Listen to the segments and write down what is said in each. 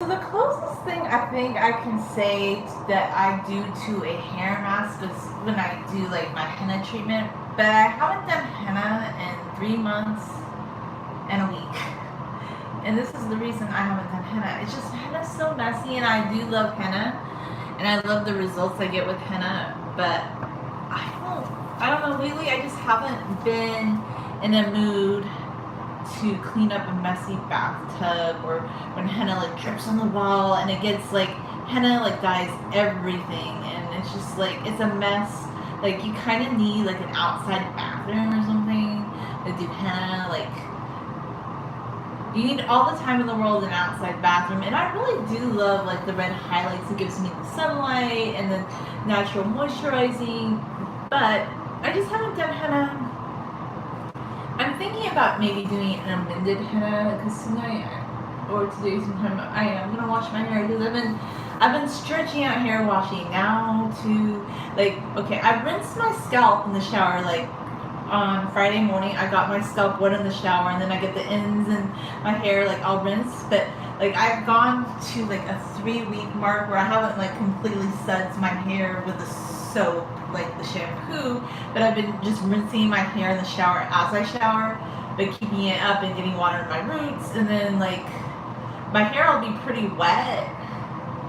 So the closest thing I think I can say that I do to a hair mask is when I do like my henna treatment, but I haven't done henna in 3 months and a week. And this is the reason I haven't done henna. It's just henna's so messy, and I do love henna, and I love the results I get with henna. But I don't know. Lately, I just haven't been in a mood to clean up a messy bathtub, or when henna like drips on the wall and it gets like henna like dyes everything, and it's just like it's a mess. Like you kind of need like an outside bathroom or something to do henna. Like you need all the time in the world an outside bathroom, and I really do love like the red highlights it gives me the sunlight and the natural moisturizing. But I just haven't done henna. I'm thinking about maybe doing an amended henna because tonight or today sometime I am gonna wash my hair because I've been stretching out hair washing now to like okay, I rinsed my scalp in the shower like on Friday morning. I got my scalp wet in the shower, and then I get the ends and my hair like all rinsed. But like I've gone to like a 3 week mark where I haven't like completely sudsed my hair with the soap, like the shampoo, but I've been just rinsing my hair in the shower as I shower, but keeping it up and getting water in my roots. And then like my hair will be pretty wet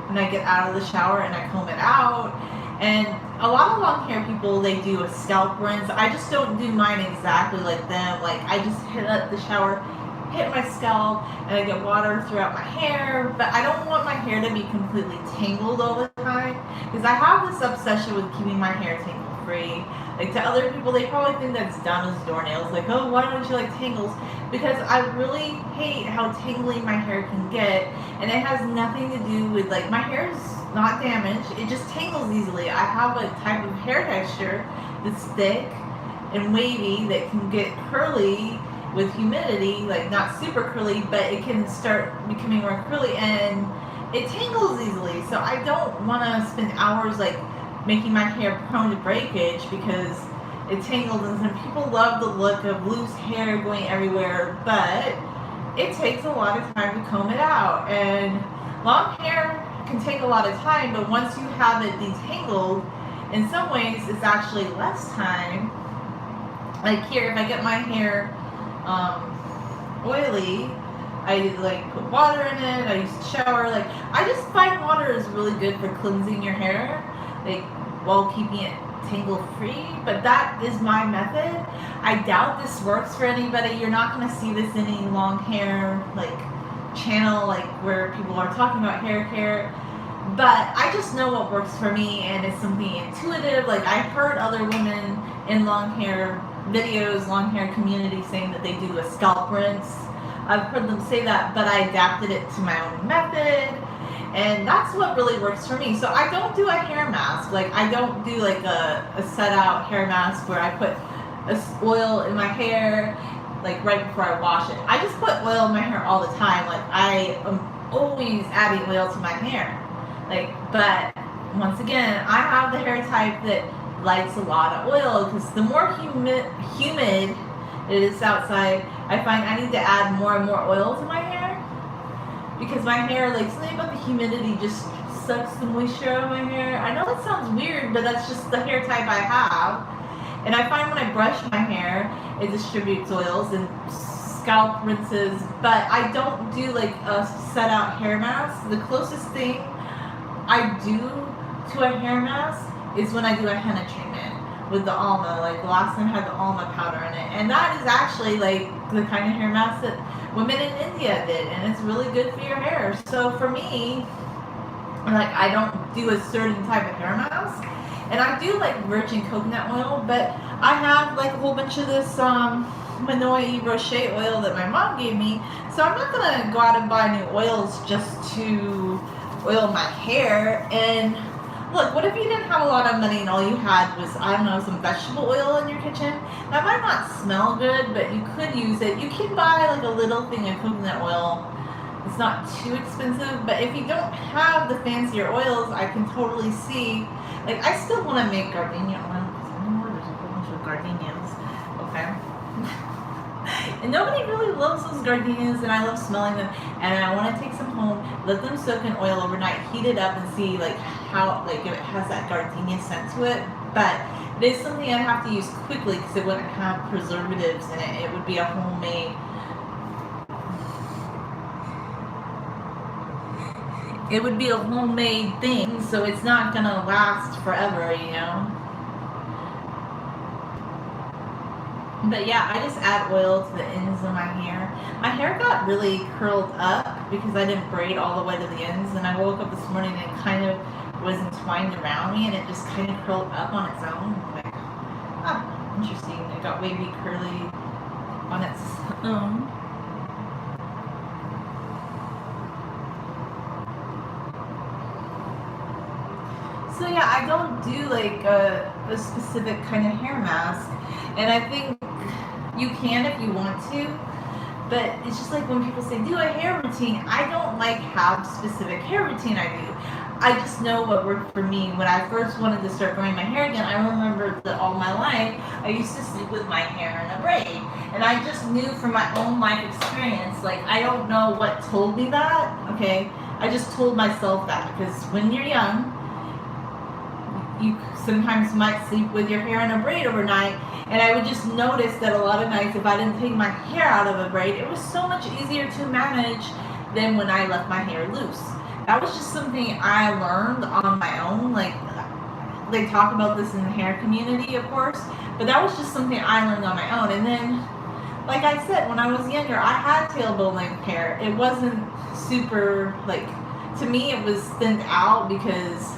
when I get out of the shower and I comb it out. And a lot of long hair people, they do a scalp rinse. I just don't do mine exactly like them. Like I just hit up the shower, hit my scalp, and I get water throughout my hair. But I don't want my hair to be completely tangled all the time because I have this obsession with keeping my hair tangle free. Like to other people, they probably think that's dumb as doornails. Like, oh, why don't you like tangles? Because I really hate how tangly my hair can get, and it has nothing to do with like my hair is not damaged. It just tangles easily. I have a type of hair texture that's thick and wavy that can get curly with humidity, like not super curly, but it can start becoming more curly and it tangles easily. So I don't want to spend hours like making my hair prone to breakage because it tangles. And some people love the look of loose hair going everywhere, but it takes a lot of time to comb it out. And long hair can take a lot of time, but once you have it detangled, in some ways it's actually less time. Like here, if I get my hair oily, I like put water in it. I use to shower. Like I just find water is really good for cleansing your hair, like while keeping it tangle free. But that is my method. I doubt this works for anybody. You're not gonna see this in any long hair like channel, like where people are talking about hair care. But I just know what works for me, and it's something intuitive. Like I've heard other women in long hair videos, long hair community saying that they do a scalp rinse. I've heard them say that, but I adapted it to my own method, and that's what really works for me. So I don't do a hair mask. Like I don't do like a set out hair mask where I put oil in my hair like right before I wash it. I just put oil in my hair all the time. Like I am always adding oil to my hair. Like, but once again, I have the hair type that likes a lot of oil because the more humid it is outside, I find I need to add more and more oil to my hair because my hair, like something about the humidity just sucks the moisture out of my hair. I know that sounds weird, but that's just the hair type I have. And I find when I brush my hair, it distributes oils and scalp rinses, but I don't do like a set out hair mask. The closest thing I do to a hair mask is when I do a henna treatment with the alma. Like the last time I had the alma powder in it, and that is actually like the kind of hair mask that women in India did, and it's really good for your hair. So for me, like I don't do a certain type of hair mask, and I do like virgin coconut oil, but I have like a whole bunch of this Manoi Rocher oil that my mom gave me, so I'm not gonna go out and buy new oils just to oil my hair. And look, what if you didn't have a lot of money and all you had was, I don't know, some vegetable oil in your kitchen? That might not smell good, but you could use it. You can buy like a little thing of coconut oil. It's not too expensive, but if you don't have the fancier oils, I can totally see. Like I still want to make gardenia oil because I know there's a whole bunch of gardenias. Okay. And nobody really loves those gardenias, and I love smelling them. And I want to take some home, let them soak in oil overnight, heat it up, and see like how like if it has that gardenia scent to it. But it is something I have to use quickly because it wouldn't have preservatives in it. It would be a homemade. It would be a homemade thing, so it's not gonna last forever, you know. But yeah, I just add oil to the ends of my hair. My hair got really curled up because I didn't braid all the way to the ends, and I woke up this morning and it kind of was entwined around me, and it just kind of curled up on its own. Like, ah, interesting. It got wavy, curly on its own. So yeah, I don't do like a specific kind of hair mask, and I think you can if you want to, but it's just like when people say do a hair routine, I don't like have specific hair routine I do. I just know what worked for me. When I first wanted to start growing my hair again, I remember that all my life I used to sleep with my hair in a braid, and I just knew from my own life experience, like I don't know what told me that, okay? I just told myself that because when you're young, you sometimes might sleep with your hair in a braid overnight, and I would just notice that a lot of nights if I didn't take my hair out of a braid, it was so much easier to manage than when I left my hair loose. That was just something I learned on my own. Like they talk about this in the hair community, of course, but that was just something I learned on my own. And then, like I said, when I was younger, I had tailbone length hair. It wasn't super, like, to me it was thinned out because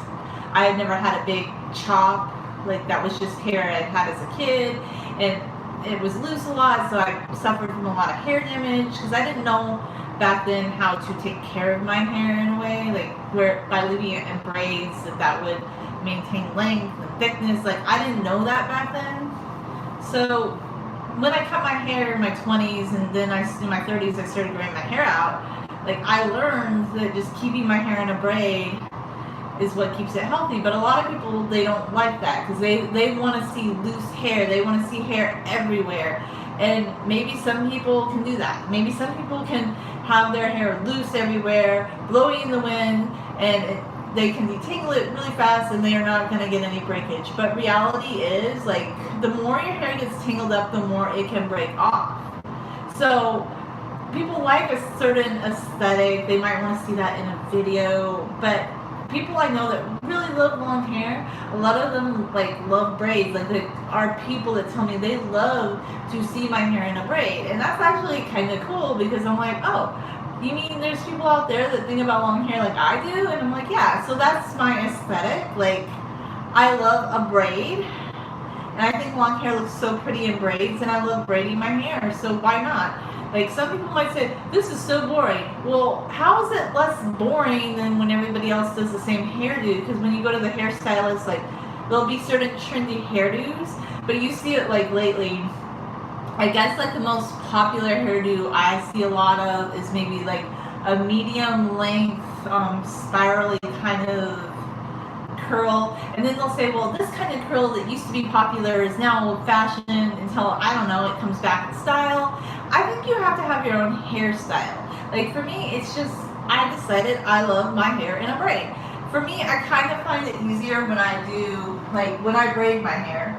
I had never had a big chop, like that was just hair I had as a kid, and it was loose a lot, so I suffered from a lot of hair damage because I didn't know back then how to take care of my hair in a way, like where by leaving it in braids that would maintain length and thickness. Like I didn't know that back then. So when I cut my hair in my 20s and then in my 30s I started growing my hair out, like I learned that just keeping my hair in a braid is what keeps it healthy. But a lot of people, they don't like that because they want to see loose hair. They want to see hair everywhere. And maybe some people can do that. Maybe some people can have their hair loose everywhere, blowing in the wind, and they can detangle it really fast and they are not going to get any breakage. But reality is, like, the more your hair gets tangled up, the more it can break off. So people like a certain aesthetic. They might want to see that in a video, but people I know that really love long hair, a lot of them like love braids. Like there are people that tell me they love to see my hair in a braid, and that's actually kind of cool because I'm like, oh, you mean there's people out there that think about long hair like I do? And I'm like, yeah. So that's my aesthetic. Like I love a braid, and I think long hair looks so pretty in braids, and I love braiding my hair. So why not? Like some people might say, this is so boring. Well, how is it less boring than when everybody else does the same hairdo? Because when you go to the hairstylist, like there'll be certain trendy hairdos, but you see it like lately. I guess like the most popular hairdo I see a lot of is maybe like a medium length, spirally kind of curl, and then they'll say, well, this kind of curl that used to be popular is now old fashioned until, I don't know, it comes back in style. I think you have to have your own hairstyle. Like for me, it's just, I decided I love my hair in a braid. For me, I kind of find it easier when I do, like when I braid my hair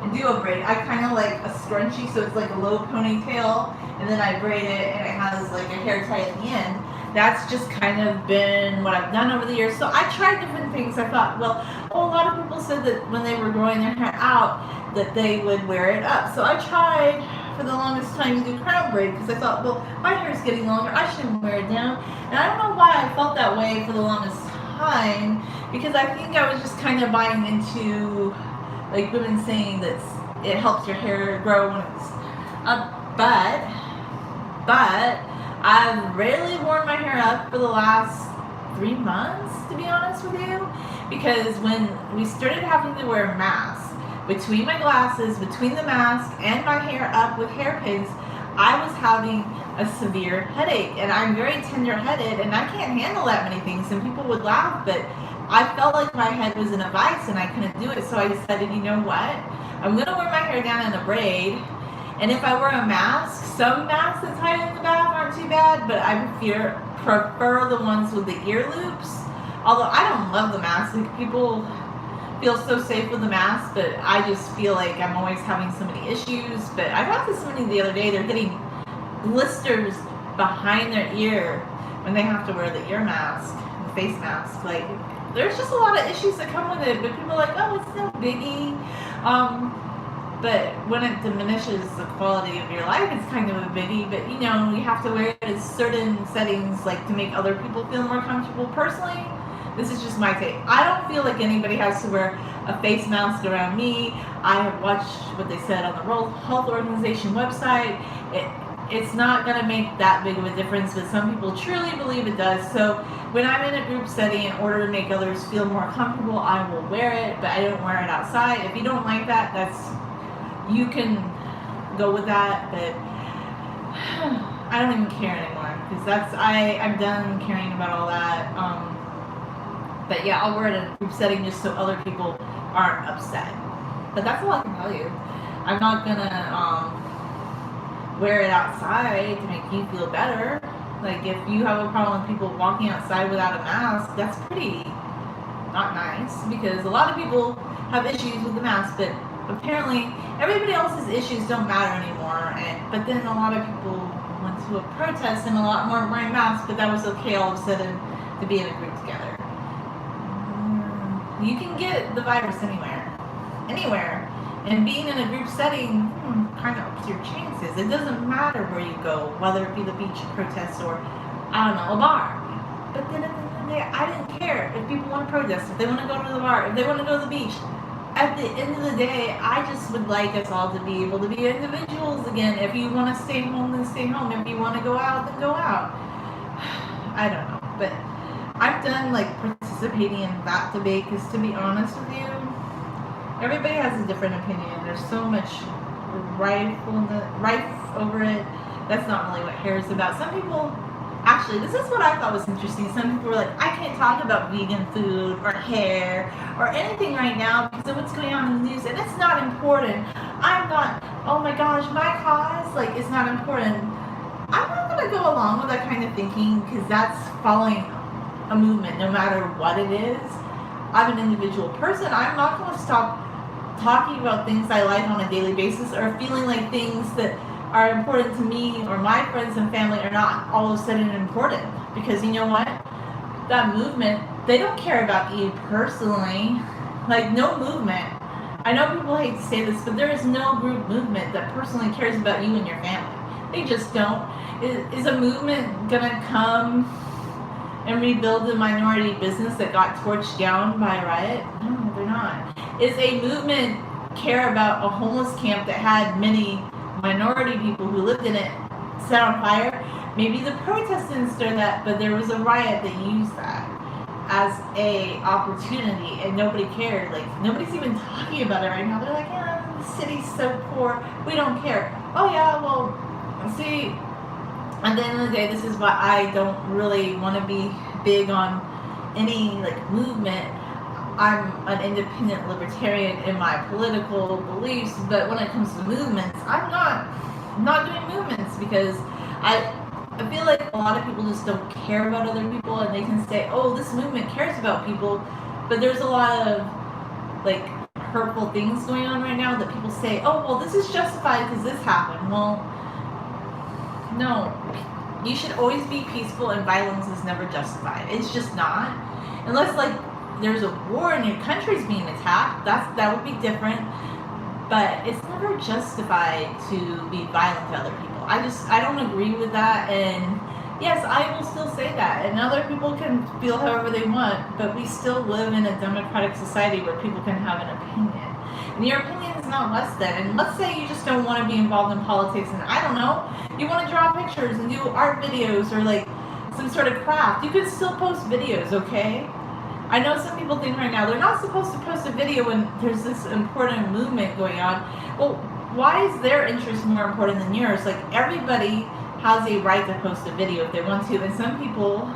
and do a braid, I kind of like a scrunchie, so it's like a low ponytail, and then I braid it and it has like a hair tie at the end. That's just kind of been what I've done over the years. So I tried different things. I thought, well, a lot of people said that when they were growing their hair out, that they would wear it up. So I tried for the longest time to do crown braid because I thought, well, my hair is getting longer, I shouldn't wear it down. And I don't know why I felt that way for the longest time, because I think I was just kind of buying into like women saying that it helps your hair grow when it's up. But I've rarely worn my hair up for the last 3 months, to be honest with you, because when we started having to wear masks, between my glasses, between the mask and my hair up with hairpins, I was having a severe headache, and I'm very tender-headed, and I can't handle that many things, and people would laugh, but I felt like my head was in a vice and I couldn't do it, so I decided, you know what, I'm going to wear my hair down in a braid, And if I wear a mask, some masks that tie in the back aren't too bad, but I prefer the ones with the ear loops. Although I don't love the mask. Like, people feel so safe with the mask, but I just feel like I'm always having so many issues. But I talked to somebody the other day, they're getting blisters behind their ear when they have to wear the ear mask, the face mask. Like, there's just a lot of issues that come with it, but people are like, oh, it's no biggie. But when it diminishes the quality of your life, it's kind of a biggie. But you know, you have to wear it in certain settings, like to make other people feel more comfortable. Personally, this is just my take. I don't feel like anybody has to wear a face mask around me. I have watched what they said on the World Health Organization website. It's not going to make that big of a difference, but some people truly believe it does. So when I'm in a group setting, in order to make others feel more comfortable, I will wear it, but I don't wear it outside. If you don't like that, you can go with that, but I don't even care anymore, because I'm done caring about all that. But yeah, I'll wear it in a group setting just so other people aren't upset. But that's all I can tell you. I'm not gonna wear it outside to make you feel better. Like, if you have a problem with people walking outside without a mask, that's pretty not nice, because a lot of people have issues with the mask, but apparently everybody else's issues don't matter anymore. But then a lot of people went to a protest and a lot more wearing masks, but that was okay all of a sudden to be in a group together. You can get the virus anywhere. And being in a group setting kind of ups your chances. It doesn't matter where you go, whether it be the beach protest or, I don't know, a bar. But then at the end of the day, I didn't care if people want to protest, if they want to go to the bar, if they want to go to the beach. At the end of the day, I just would like us all to be able to be individuals again. If you want to stay home, then stay home. If you want to go out, then go out. I don't know, but I'm done participating in that debate, because to be honest with you, everybody has a different opinion. There's so much rife over it. That's not really what hair is about. Some people, actually, this is what I thought was interesting. Some people were like, I can't talk about vegan food or hair or anything right now because of what's going on in the news, and it's not important. I'm not, oh my gosh, my cause, it's not important. I'm not going to go along with that kind of thinking, because that's following a movement, no matter what it is. I'm an individual person. I'm not going to stop talking about things I like on a daily basis, or feeling like things that are important to me or my friends and family are not all of a sudden important. Because you know what? That movement, they don't care about you personally. No movement. I know people hate to say this, but there is no group movement that personally cares about you and your family. They just don't. Is a movement gonna come and rebuild the minority business that got torched down by a riot? No, they're not. Is a movement care about a homeless camp that had many minority people who lived in it set on fire? Maybe the protests didn't stir that, but there was a riot that used that as a opportunity, and nobody cared. Nobody's even talking about it right now. They're like, yeah, the city's so poor, we don't care. Oh yeah, well, see, at the end of the day, this is why I don't really want to be big on any movement. I'm an independent libertarian in my political beliefs, but when it comes to movements, I'm not doing movements, because I feel like a lot of people just don't care about other people, and they can say, oh, this movement cares about people, but there's a lot of hurtful things going on right now that people say, oh, well, this is justified because this happened. Well, no, you should always be peaceful, and violence is never justified. It's just not. Unless there's a war and your country's being attacked, that would be different. But it's never justified to be violent to other people. I don't agree with that, and yes, I will still say that, and other people can feel however they want, but we still live in a democratic society where people can have an opinion. And your opinion is not less than. And let's say you just don't want to be involved in politics, and I don't know, you want to draw pictures and do art videos or some sort of craft, you can still post videos, okay? I know some people think right now they're not supposed to post a video when there's this important movement going on. Well, why is their interest more important than yours? Everybody has a right to post a video if they want to, and some people,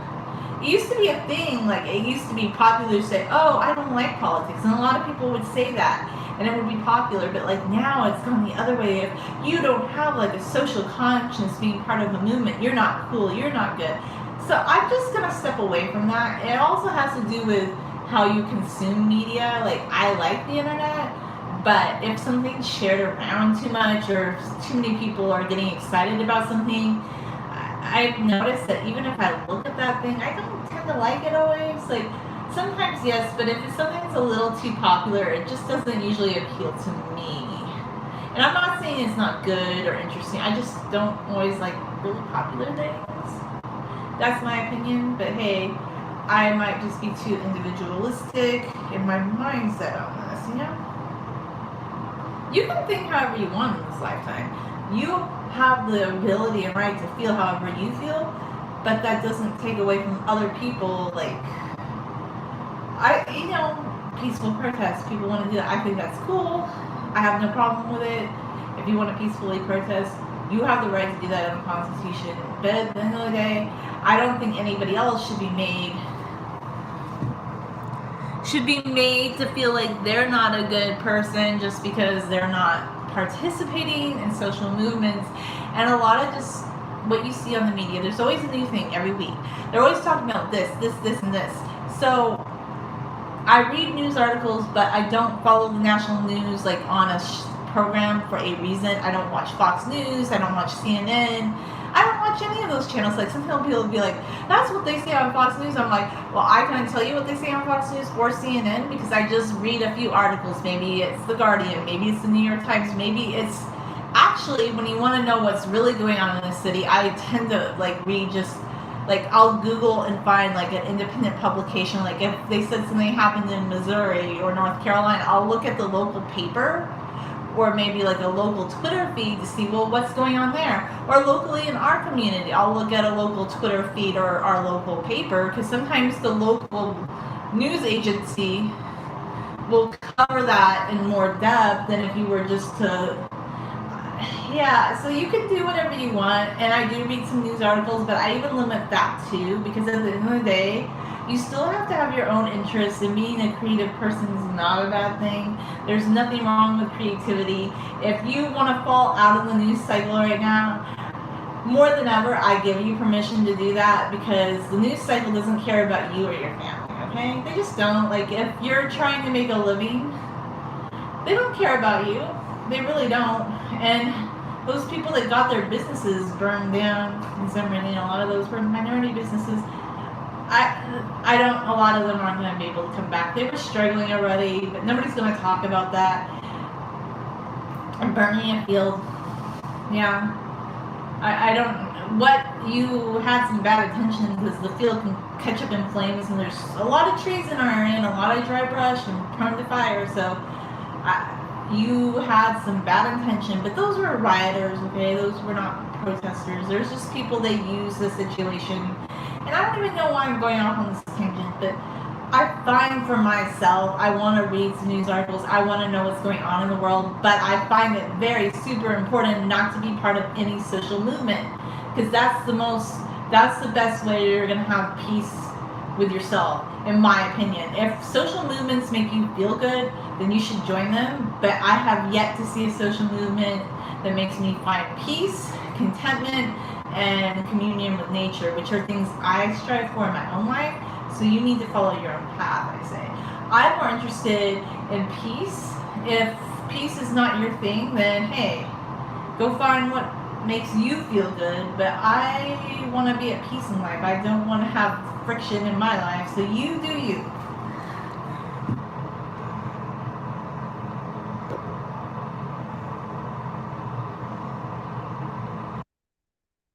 it used to be a thing, it used to be popular to say, oh, I don't like politics, and a lot of people would say that. and it would be popular. But like now it's gone the other way. If you don't have like a social conscience being part of a movement, you're not cool, you're not good. So I'm just gonna step away from that. It also has to do with how you consume media. Like I like the internet, but if something's shared around too much or too many people are getting excited about something, I've noticed that even if I look at that thing, I don't tend to like it always. Like sometimes yes, but if it's something that's a little too popular, it just doesn't usually appeal to me. And I'm not saying it's not good or interesting. I just don't always like really popular things. That's my opinion, but hey, I might just be too individualistic in my mindset on this, you know? You can think however you want in this lifetime. You have the ability and right to feel however you feel, but that doesn't take away from other people. Like, peaceful protests, people want to do that. I think that's cool. I have no problem with it. If you want to peacefully protest, you have the right to do that in the Constitution. But at the end of the day, I don't think anybody else should be made to feel like they're not a good person just because they're not participating in social movements. And a lot of just what you see on the media, there's always a new thing every week. They're always talking about this, and this. So I read news articles, but I don't follow the national news like on a program for a reason. I don't watch Fox News. I don't watch CNN. I don't watch any of those channels. Like sometimes people will be like, that's what they say on Fox News. I'm like, well, I can't tell you what they say on Fox News or CNN because I just read a few articles. Maybe it's The Guardian, maybe it's the New York Times, maybe it's actually when you want to know what's really going on in the city, I tend to like read just like I'll Google and find like an independent publication. Like if they said something happened in Missouri or North Carolina, I'll look at the local paper or maybe like a local Twitter feed to see, well, what's going on there? Or locally in our community, I'll look at a local Twitter feed or our local paper because sometimes the local news agency will cover that in more depth than if you were just to, yeah, so you can do whatever you want, and I do read some news articles, but I even limit that too, because at the end of the day, you still have to have your own interests, and being a creative person is not a bad thing. There's nothing wrong with creativity. If you want to fall out of the news cycle right now, more than ever, I give you permission to do that because the news cycle doesn't care about you or your family, okay? They just don't. Like, if you're trying to make a living, they don't care about you. They really don't. And those people that got their businesses burned down in some way, a lot of those were minority businesses. A lot of them aren't going to be able to come back. They were struggling already, but nobody's going to talk about that. And burning a field, yeah. I don't, what you had some bad intentions because the field can catch up in flames and there's a lot of trees in our area and a lot of dry brush and prone to fire, so you had some bad intention, but those were rioters, okay? Those were not protesters. There's just people that use the situation. And I don't even know why I'm going off on this tangent, but I find for myself, I want to read some news articles. I want to know what's going on in the world, but I find it very super important not to be part of any social movement because that's the best way you're going to have peace with yourself, in my opinion. If social movements make you feel good, then you should join them, but I have yet to see a social movement that makes me find peace, contentment, and communion with nature, which are things I strive for in my own life. So you need to follow your own path, I say. I'm more interested in peace. If peace is not your thing, then hey, go find what makes you feel good. But I want to be at peace in life. I don't want to have friction in my life. So you do you.